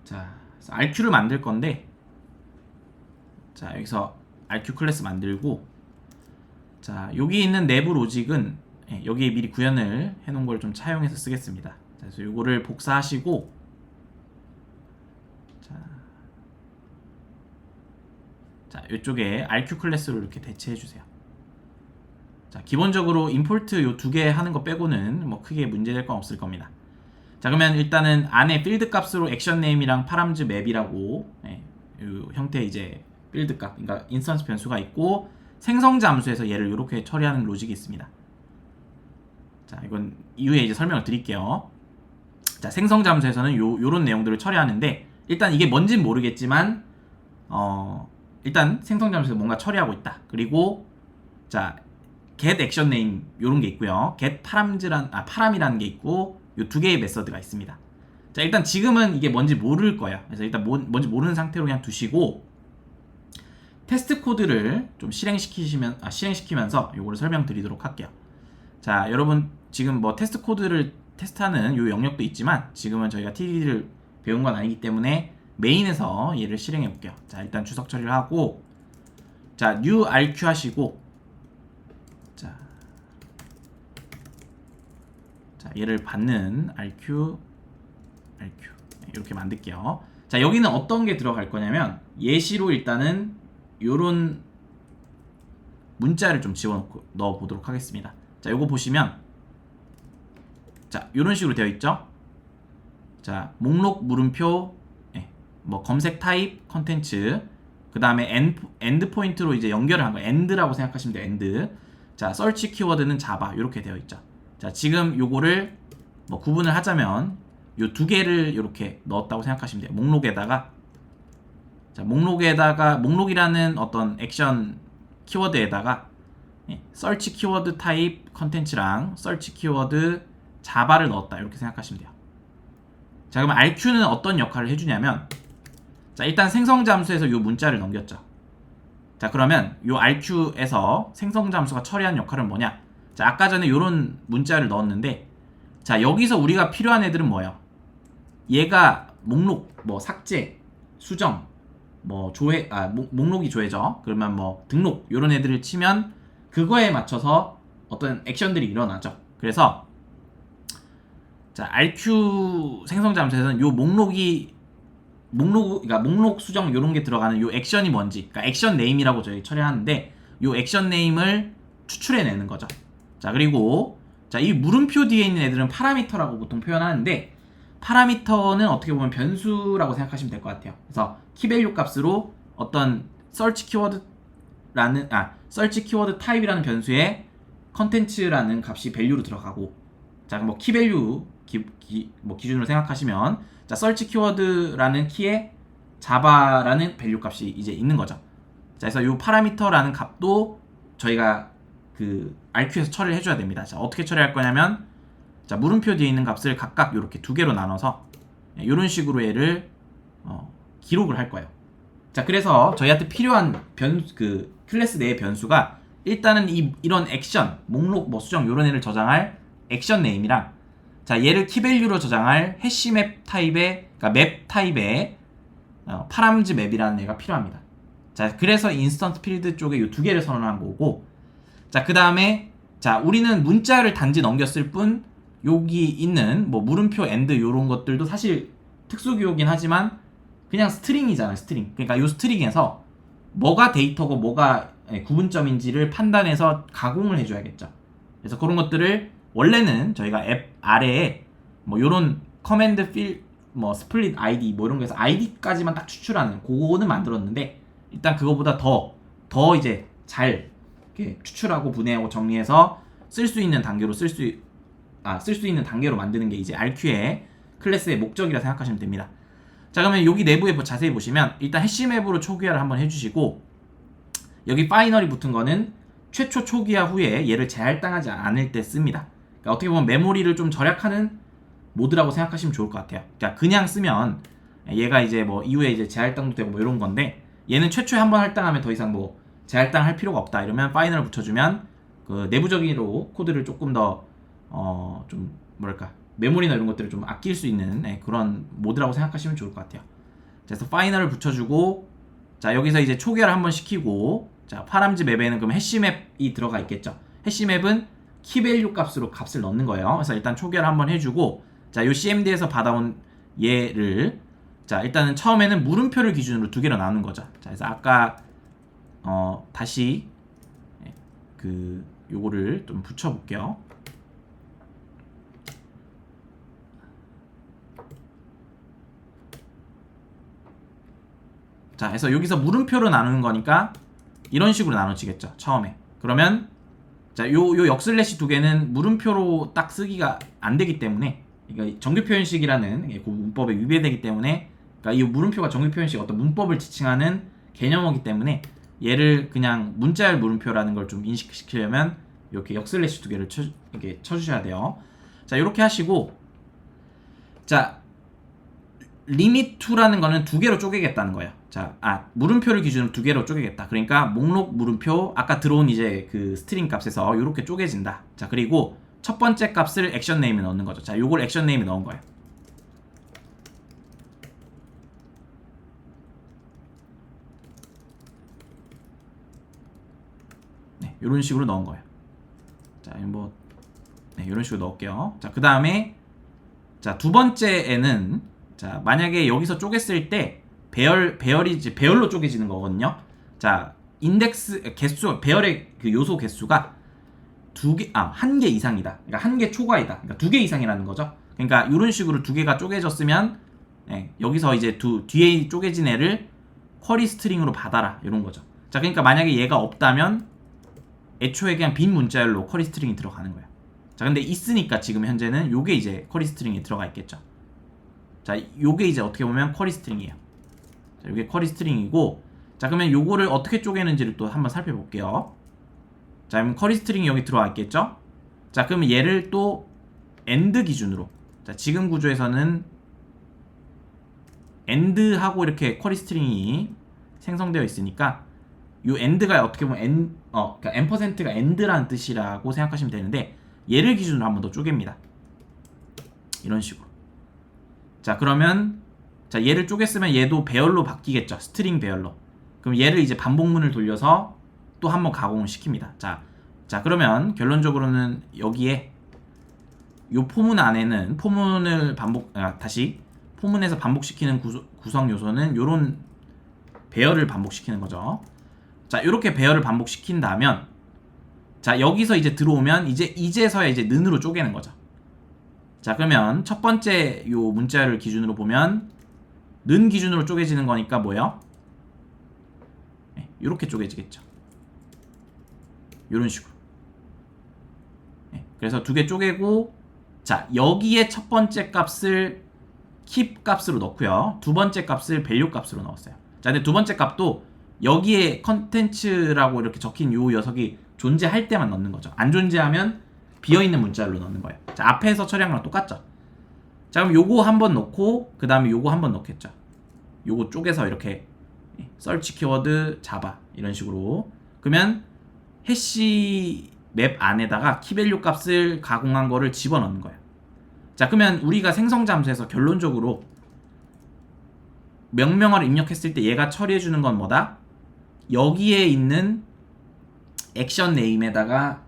자, RQ를 만들 건데, 자, 여기서 RQ 클래스 만들고, 자, 여기 있는 내부 로직은 여기에 미리 구현을 해놓은 걸 좀 차용해서 쓰겠습니다. 자, 그래서 이거를 복사하시고, 자, 이쪽에 RQ 클래스로 이렇게 대체해 주세요. 자, 기본적으로 임포트 요 두 개 하는 거 빼고는 뭐 크게 문제될 건 없을 겁니다. 자, 그러면 일단은 안에 필드 값으로 액션 네임이랑 파람즈 맵이라고 요 형태의 이제 필드 값, 그러니까 인스턴스 변수가 있고, 생성 잠수에서 얘를 이렇게 처리하는 로직이 있습니다. 자, 이건 이후에 이제 설명을 드릴게요. 자, 생성 잠수에서는 요런 내용들을 처리하는데, 일단 이게 뭔진 모르겠지만 일단 생성 잠수에서 뭔가 처리하고 있다. 그리고 자, get action name 요런 게 있고요. get 파람이라는 게 있고, 요 두 개의 메서드가 있습니다. 자, 일단 지금은 이게 뭔지 모를 거예요. 그래서 일단 뭔지 모르는 상태로 그냥 두시고, 테스트 코드를 좀 실행시키면서 요거를 설명드리도록 할게요. 자, 여러분 지금 뭐 테스트 코드를 테스트하는 요 영역도 있지만, 지금은 저희가 TDD를 배운 건 아니기 때문에 메인에서 얘를 실행해 볼게요. 자, 일단 주석 처리를 하고, 자, new RQ 하시고, 자, 얘를 받는 RQ 이렇게 만들게요. 자, 여기는 어떤 게 들어갈 거냐면, 예시로 일단은 요런 문자를 좀 집어넣고 넣어 보도록 하겠습니다. 자, 요거 보시면, 자, 요런 식으로 되어 있죠. 자, 목록 물음표, 뭐 검색 타입 컨텐츠, 그 다음에 엔드 포인트로 이제 연결을 한 거예요. 엔드라고 생각하시면 돼요. 엔드. 자, 서치 키워드는 자바 이렇게 되어 있죠. 자, 지금 요거를 뭐 구분을 하자면 요 두 개를 이렇게 넣었다고 생각하시면 돼요. 목록에다가, 자, 목록이라는 어떤 액션 키워드에다가 서치 키워드 타입 컨텐츠랑 서치 키워드 자바를 넣었다 이렇게 생각하시면 돼요. 자, 그러면 RQ는 어떤 역할을 해주냐면, 자, 일단 생성 잠수에서 요 문자를 넘겼죠. 자, 그러면 요 RQ에서 생성 잠수가 처리한 역할은 뭐냐? 자, 아까 전에 요런 문자를 넣었는데, 자, 여기서 우리가 필요한 애들은 뭐예요? 얘가 목록, 뭐 삭제, 수정, 뭐 조회, 목록이 조회죠. 그러면 뭐 등록 요런 애들을 치면 그거에 맞춰서 어떤 액션들이 일어나죠. 그래서 자, RQ 생성 잠수에서는 요 그러니까 목록 수정 요런 게 들어가는 요 액션이 뭔지, 그러니까 액션 네임이라고 저희 처리하는데, 요 액션 네임을 추출해내는 거죠. 자, 그리고 자, 이 물음표 뒤에 있는 애들은 파라미터라고 보통 표현하는데, 파라미터는 어떻게 보면 변수라고 생각하시면 될 것 같아요. 그래서 키밸류 값으로 어떤 서치 키워드 타입이라는 변수에 컨텐츠라는 값이 밸류로 들어가고, 자, 뭐 키밸류 뭐 기준으로 생각하시면, 자, 서치 키워드라는 키에 자바라는 밸류 값이 이제 있는 거죠. 자, 그래서 이 파라미터라는 값도 저희가 그 RQ에서 처리를 해줘야 됩니다. 자, 어떻게 처리할 거냐면, 자, 물음표 뒤에 있는 값을 각각 이렇게 두 개로 나눠서 이런 식으로 얘를 기록을 할 거예요. 자, 그래서 저희한테 필요한 그 클래스 내의 변수가 일단은 이런 액션, 목록, 뭐 수정 요런 애를 저장할 액션 네임이랑, 자, 얘를 키밸류로 저장할 해시맵 타입의, 그러니까 맵 타입의 파람즈 맵이라는 애가 필요합니다. 자, 그래서 인스턴트 필드 쪽에 이 두 개를 선언한 거고, 자, 그 다음에 자, 우리는 문자를 단지 넘겼을 뿐, 여기 있는 뭐 물음표 엔드 요런 것들도 사실 특수기호긴 하지만 그냥 스트링이잖아요. 스트링. 그러니까 이 스트링에서 뭐가 데이터고 뭐가 구분점인지를 판단해서 가공을 해줘야겠죠. 그래서 그런 것들을 원래는 저희가 앱 아래에 뭐 요런 커맨드 필, 뭐 스플릿 아이디 뭐 이런 거에서 아이디까지만 딱 추출하는 그거는 만들었는데, 일단 그거보다 더 이제 잘 이렇게 추출하고 분해하고 정리해서 쓸 수 있는 단계로 쓸 수 있는 단계로 만드는 게 이제 RQ의 클래스의 목적이라 생각하시면 됩니다. 자, 그러면 여기 내부에 자세히 보시면, 일단 해시맵으로 초기화를 한번 해주시고, 여기 파이널이 붙은 거는 최초 초기화 후에 얘를 재할당하지 않을 때 씁니다. 그러니까 어떻게 보면 메모리를 좀 절약하는 모드라고 생각하시면 좋을 것 같아요. 그러니까 그냥 쓰면 얘가 이제 뭐 이후에 이제 재할당도 되고 뭐 이런 건데, 얘는 최초에 한번 할당하면 더 이상 뭐 재할당할 필요가 없다 이러면 파이널을 붙여주면 그 내부적으로 코드를 조금 더 좀 뭐랄까 메모리나 이런 것들을 좀 아낄 수 있는 그런 모드라고 생각하시면 좋을 것 같아요. 그래서 파이널을 붙여주고, 자 여기서 이제 초기화를 한번 시키고, 자 파람즈 맵에는 그럼 해시맵이 들어가 있겠죠. 해시맵은 키밸류 값으로 값을 넣는 거예요. 그래서 일단 초기화를 한번 해주고, 자 요 CMD에서 받아온 얘를, 자 일단은 처음에는 물음표를 기준으로 두 개로 나누는 거죠. 자 그래서 아까 다시 요거를 좀 붙여볼게요. 자, 그래서 여기서 물음표로 나누는 거니까 이런 식으로 나눠지겠죠. 처음에. 그러면 자, 요 역슬래시 두 개는 물음표로 딱 쓰기가 안 되기 때문에, 그러니까 정규 표현식이라는 그 문법에 위배되기 때문에, 그러니까 이 물음표가 정규 표현식 어떤 문법을 지칭하는 개념이기 때문에 얘를 그냥 문자열 물음표라는 걸 좀 인식시키려면 이렇게 역슬래시 두 개를 이렇게 쳐주셔야 돼요. 자, 이렇게 하시고, 자 limit2라는 거는 두 개로 쪼개겠다는 거예요. 자, 물음표를 기준으로 두 개로 쪼개겠다. 그러니까 목록 물음표, 아까 들어온 이제 그 스트링 값에서 이렇게 쪼개진다. 자, 그리고 첫 번째 값을 액션 네임에 넣는 거죠. 자, 요걸 액션 네임에 넣은 거예요. 네, 요런 식으로 넣은 거예요. 자, 네, 요런 식으로 넣을게요. 자, 그 다음에, 자, 두 번째에는, 자, 만약에 여기서 쪼갰을 때 배열이 이제 배열로 쪼개지는 거거든요. 자, 인덱스 개수, 배열의 그 요소 개수가 한 개 이상이다. 그러니까 한 개 초과이다. 그러니까 두 개 이상이라는 거죠. 그러니까 이런 식으로 두 개가 쪼개졌으면, 여기서 이제 뒤에 쪼개진 애를 쿼리 스트링으로 받아라, 이런 거죠. 자, 그러니까 만약에 얘가 없다면 애초에 그냥 빈 문자열로 쿼리 스트링이 들어가는 거예요. 자, 근데 있으니까 지금 현재는 요게 이제 쿼리 스트링이 들어가 있겠죠. 자, 요게 이제 어떻게 보면 쿼리 스트링이에요. 자, 요게 쿼리 스트링이고, 자, 그러면 요거를 어떻게 쪼개는지를 또 한번 살펴볼게요. 자, 그럼 쿼리 스트링이 여기 들어와 있겠죠? 자, 그러면 얘를 또 end 기준으로, 자, 지금 구조에서는 end하고 이렇게 쿼리 스트링이 생성되어 있으니까 요 end가 어떻게 보면 그러니까 %가 end라는 뜻이라고 생각하시면 되는데, 얘를 기준으로 한번 더 쪼갭니다. 이런 식으로. 자, 그러면, 자, 얘를 쪼갰으면 얘도 배열로 바뀌겠죠. 스트링 배열로. 그럼 얘를 이제 반복문을 돌려서 또 한번 가공을 시킵니다. 자, 그러면 결론적으로는 여기에 요 포문 안에는 포문을 다시 포문에서 반복시키는 구성 요소는 요런 배열을 반복시키는 거죠. 자, 요렇게 배열을 반복시킨다면, 자, 여기서 이제 들어오면 이제서야 이제 는으로 쪼개는 거죠. 자, 그러면 첫 번째 요 문자를 기준으로 보면 는 기준으로 쪼개지는 거니까 뭐예요? 네, 이렇게 쪼개지겠죠. 이런 식으로. 네, 그래서 두 개 쪼개고, 자, 여기에 첫 번째 값을 keep 값으로 넣고요. 두 번째 값을 value 값으로 넣었어요. 자, 근데 두 번째 값도 여기에 컨텐츠라고 이렇게 적힌 요 녀석이 존재할 때만 넣는 거죠. 안 존재하면 비어있는 문자로 넣는 거예요. 자, 앞에서 처리한 거랑 똑같죠. 자, 그럼 요거 한번 넣고, 그 다음에 요거 한번 넣겠죠. 요거 쪼개서 이렇게 search 키워드 자바 이런 식으로. 그러면 해시 맵 안에다가 키밸류 값을 가공한 거를 집어넣는 거예요. 자, 그러면 우리가 생성 잠수에서 결론적으로 명령어를 입력했을 때 얘가 처리해주는 건 뭐다? 여기에 있는 액션 네임에다가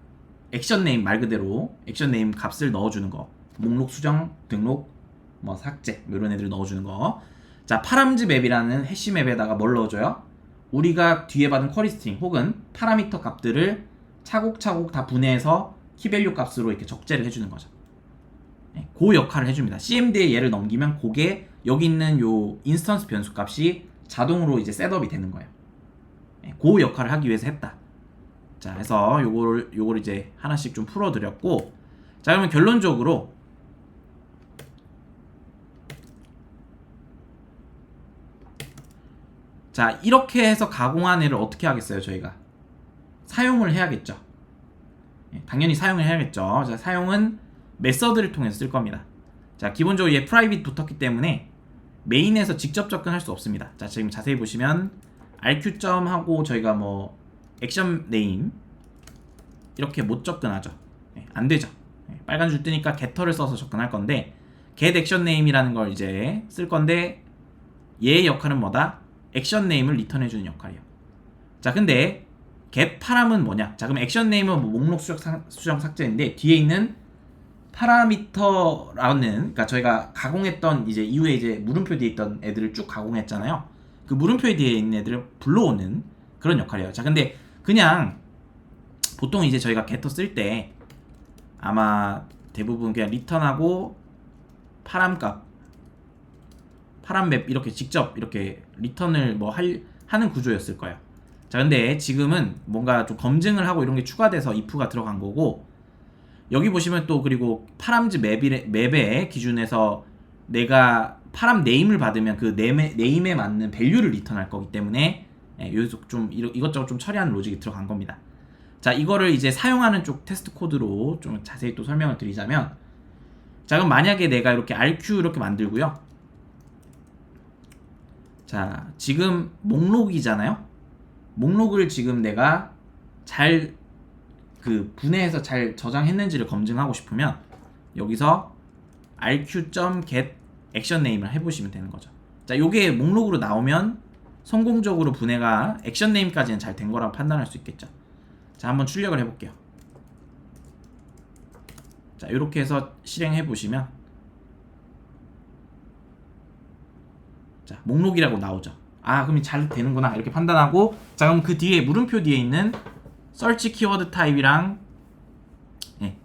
액션 네임 말 그대로 액션 네임 값을 넣어주는 거. 목록 수정, 등록, 뭐 삭제 이런 애들 넣어주는 거. 자, 파람즈 맵이라는 해시 맵에다가 뭘 넣어줘요? 우리가 뒤에 받은 쿼리 스트링 혹은 파라미터 값들을 차곡차곡 다 분해해서 키밸류 값으로 이렇게 적재를 해주는 거죠. 네, 그 역할을 해줍니다. CMD에 얘를 넘기면 그게 여기 있는 요 인스턴스 변수 값이 자동으로 이제 셋업이 되는 거예요. 네, 그 역할을 하기 위해서 했다. 자, 그래서 요걸 이제 하나씩 좀 풀어드렸고, 자, 그러면 결론적으로 자, 이렇게 해서 가공한 애를 어떻게 하겠어요? 저희가 사용을 해야겠죠. 당연히 사용을 해야겠죠. 자, 사용은 메서드를 통해서 쓸 겁니다. 자, 기본적으로 얘 프라이빗 붙었기 때문에 메인에서 직접 접근할 수 없습니다. 자, 지금 자세히 보시면 rq 하고 저희가 뭐 액션 네임 이렇게 못 접근하죠. 안 되죠. 빨간 줄 뜨니까 getter를 써서 접근할 건데 get action name이라는 걸 이제 쓸 건데, 얘의 역할은 뭐다? 액션 네임을 리턴해주는 역할이야. 자, 근데 get 파람은 뭐냐? 자, 그럼 액션 네임은 뭐 목록 수정 삭제인데 뒤에 있는 파라미터라는, 그러니까 저희가 가공했던 이제 이후에 이제 물음표 뒤에 있던 애들을 쭉 가공했잖아요. 그 물음표 뒤에 있는 애들을 불러오는 그런 역할이에요. 자, 근데 그냥 보통 이제 저희가 getter 쓸 때 아마 대부분 그냥 리턴하고 파람값, 파람맵 이렇게 직접 이렇게 리턴을 뭐 하는 구조였을 거예요. 자, 근데 지금은 뭔가 좀 검증을 하고 이런 게 추가돼서 if가 들어간 거고, 여기 보시면 또 그리고 파람즈 맵의 기준에서 내가 파람 네임을 받으면 그 네임에 맞는 밸류를 리턴할 거기 때문에 여기서 좀 이것저것 좀 처리하는 로직이 들어간 겁니다. 자, 이거를 이제 사용하는 쪽 테스트 코드로 좀 자세히 또 설명을 드리자면, 자, 그럼 만약에 내가 이렇게 RQ 이렇게 만들고요. 자, 지금 목록이잖아요. 목록을 지금 내가 잘 그 분해해서 잘 저장했는지를 검증하고 싶으면 여기서 rq.get 액션 네임을 해보시면 되는 거죠. 자, 요게 목록으로 나오면 성공적으로 분해가 액션 네임까지는 잘 된 거라고 판단할 수 있겠죠. 자, 한번 출력을 해볼게요. 자, 이렇게 해서 실행해 보시면, 자, 목록이라고 나오죠. 아, 그럼 잘 되는구나 이렇게 판단하고, 자, 그럼 그 뒤에 물음표 뒤에 있는 search 키워드 타입이랑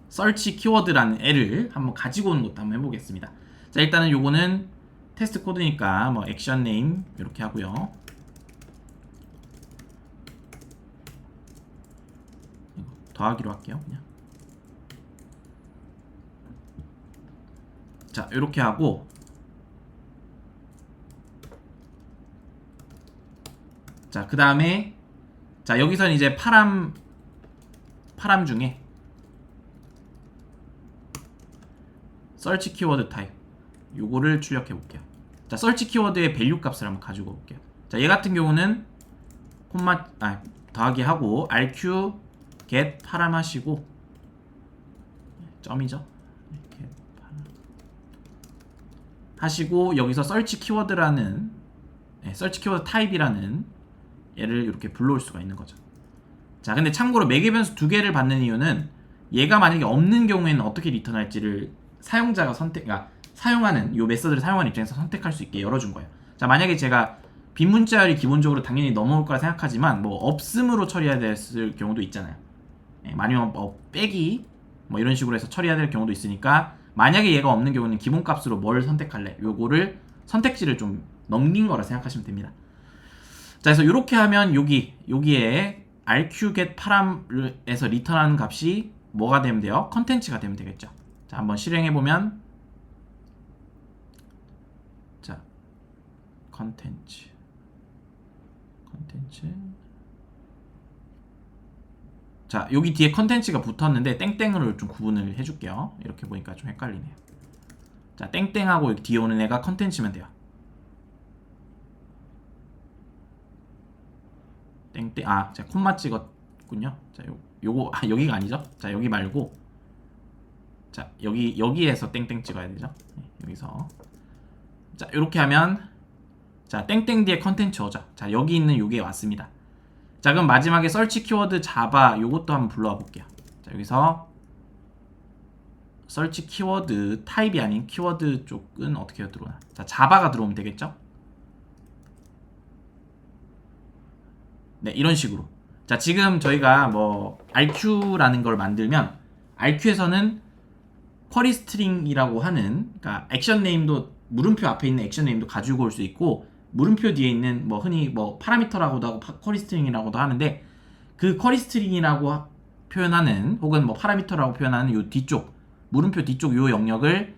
search 키워드라는 애를 한번 가지고 오는 것도 한번 해보겠습니다. 자, 일단은 요거는 테스트 코드니까 뭐 액션 네임 이렇게 하고요. 더하기로 할게요. 그냥. 자, 이렇게 하고, 자, 그 다음에 자, 여기서는 이제 파람 중에 search 키워드 타입 요거를 출력해 볼게요. 자, search 키워드의 밸류 값을 한번 가지고 올게요. 자, 얘 같은 경우는 더하기 하고 rq get 파람 하시고, 점이죠. 하시고 여기서 search 키워드라는 search 키워드 타입이라는 얘를 이렇게 불러올 수가 있는 거죠. 자, 근데 참고로 매개 변수 2개를 받는 이유는 얘가 만약에 없는 경우에는 어떻게 리턴할지를 사용자가 그러니까 사용하는 요 메서드를 사용하는 입장에서 선택할 수 있게 열어준 거예요. 자, 만약에 제가 빈 문자열이 기본적으로 당연히 넘어올 거라 생각하지만 뭐 없음으로 처리해야 될 경우도 있잖아요. 아니면 뭐 빼기 뭐 이런 식으로 해서 처리해야 될 경우도 있으니까, 만약에 얘가 없는 경우는 기본값으로 뭘 선택할래? 요거를 선택지를 좀 넘긴 거라 생각하시면 됩니다. 자, 그래서 이렇게 하면 여기에 rqget param에서 리턴하는 값이 뭐가 되면 돼요? 컨텐츠가 되면 되겠죠. 자, 한번 실행해 보면, 자, 컨텐츠 자, 여기 뒤에 컨텐츠가 붙었는데 땡땡으로 좀 구분을 해줄게요. 이렇게 보니까 좀 헷갈리네요. 자, 땡땡하고 여기 뒤에 오는 애가 컨텐츠면 돼요. 땡땡, 제가 콤마 찍었군요. 자, 요거 여기가 아니죠? 자, 여기 말고, 자, 여기에서 땡땡 찍어야 되죠. 여기서, 자, 이렇게 하면, 자, 땡땡 뒤에 컨텐츠 오죠. 자, 여기 있는 요게 왔습니다. 자, 그럼 마지막에 search 키워드 자바 요것도 한번 불러와 볼게요. 자, 여기서 search 키워드 타입이 아닌 키워드 쪽은 어떻게 들어오나? 자, 자바가 들어오면 되겠죠? 네, 이런 식으로. 자, 지금 저희가 뭐 RQ라는 걸 만들면 RQ에서는 쿼리 스트링이라고 하는, 그러니까 액션 네임도 물음표 앞에 있는 액션 네임도 가지고 올 수 있고, 물음표 뒤에 있는 뭐 흔히 뭐 파라미터라고도 하고 쿼리 스트링이라고도 하는데, 그 쿼리 스트링이라고 표현하는 혹은 뭐 파라미터라고 표현하는 요 뒤쪽 물음표 뒤쪽 요 영역을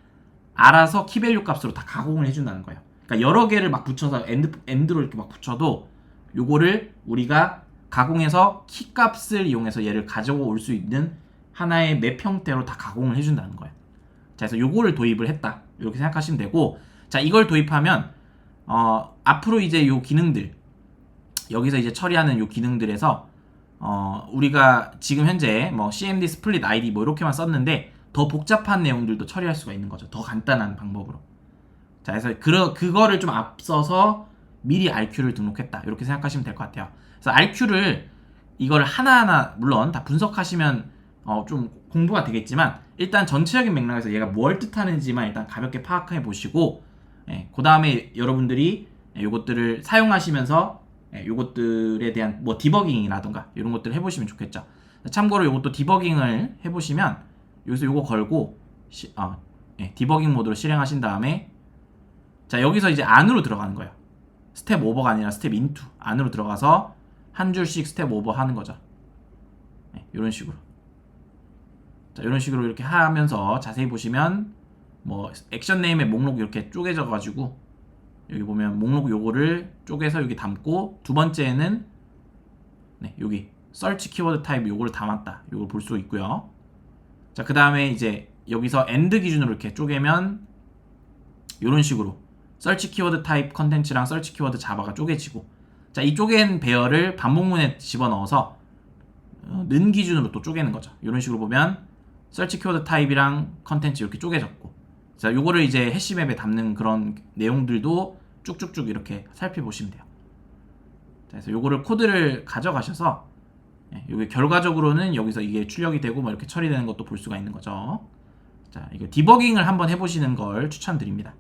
알아서 키밸류 값으로 다 가공을 해준다는 거예요. 그러니까 여러 개를 막 붙여서 엔드로 이렇게 막 붙여도 요거를 우리가 가공해서 키 값을 이용해서 얘를 가지고 올 수 있는 하나의 맵 형태로 다 가공을 해준다는 거예요. 자, 그래서 요거를 도입을 했다 이렇게 생각하시면 되고, 자, 이걸 도입하면 앞으로 이제 요 기능들, 여기서 이제 처리하는 요 기능들에서 우리가 지금 현재 뭐 cmd split id 뭐 이렇게만 썼는데 더 복잡한 내용들도 처리할 수가 있는 거죠. 더 간단한 방법으로. 자, 그래서 그거를 좀 앞서서 미리 RQ를 등록했다. 이렇게 생각하시면 될 것 같아요. 그래서 RQ를 이걸 하나하나 물론 다 분석하시면 좀 공부가 되겠지만 일단 전체적인 맥락에서 얘가 뭘 뜻하는지만 일단 가볍게 파악해 보시고 그 다음에 여러분들이 요것들을 사용하시면서 요것들에 대한 뭐 디버깅이라던가 이런 것들을 해보시면 좋겠죠. 참고로 요것도 디버깅을 해보시면 여기서 요거 걸고 디버깅 모드로 실행하신 다음에 자 여기서 이제 안으로 들어가는 거예요. 스텝 오버가 아니라 스텝 인투 안으로 들어가서 한 줄씩 스텝 오버 하는 거죠. 이런 식으로. 자, 이런 식으로 이렇게 하면서 자세히 보시면 뭐 액션 네임의 목록 이렇게 쪼개져 가지고 여기 보면 목록 요거를 쪼개서 여기 담고 두 번째는 여기 search 키워드 타입 요거를 담았다. 요걸 볼 수 있고요. 자, 그다음에 이제 여기서 end 기준으로 이렇게 쪼개면 이런 식으로 search 키워드 타입 컨텐츠랑 search 키워드 자바가 쪼개지고 자, 이 쪼갠 배열을 반복문에 집어넣어서 는 기준으로 또 쪼개는 거죠. 이런 식으로 보면 search 키워드 타입이랑 컨텐츠 이렇게 쪼개졌고 자, 요거를 이제 해시맵에 담는 그런 내용들도 쭉쭉쭉 이렇게 살펴보시면 돼요. 자, 그래서 요거를 코드를 가져가셔서 요게 결과적으로는 여기서 이게 출력이 되고 뭐 이렇게 처리되는 것도 볼 수가 있는 거죠. 자, 이거 디버깅을 한번 해보시는 걸 추천드립니다.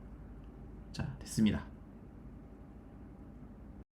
자, 됐습니다.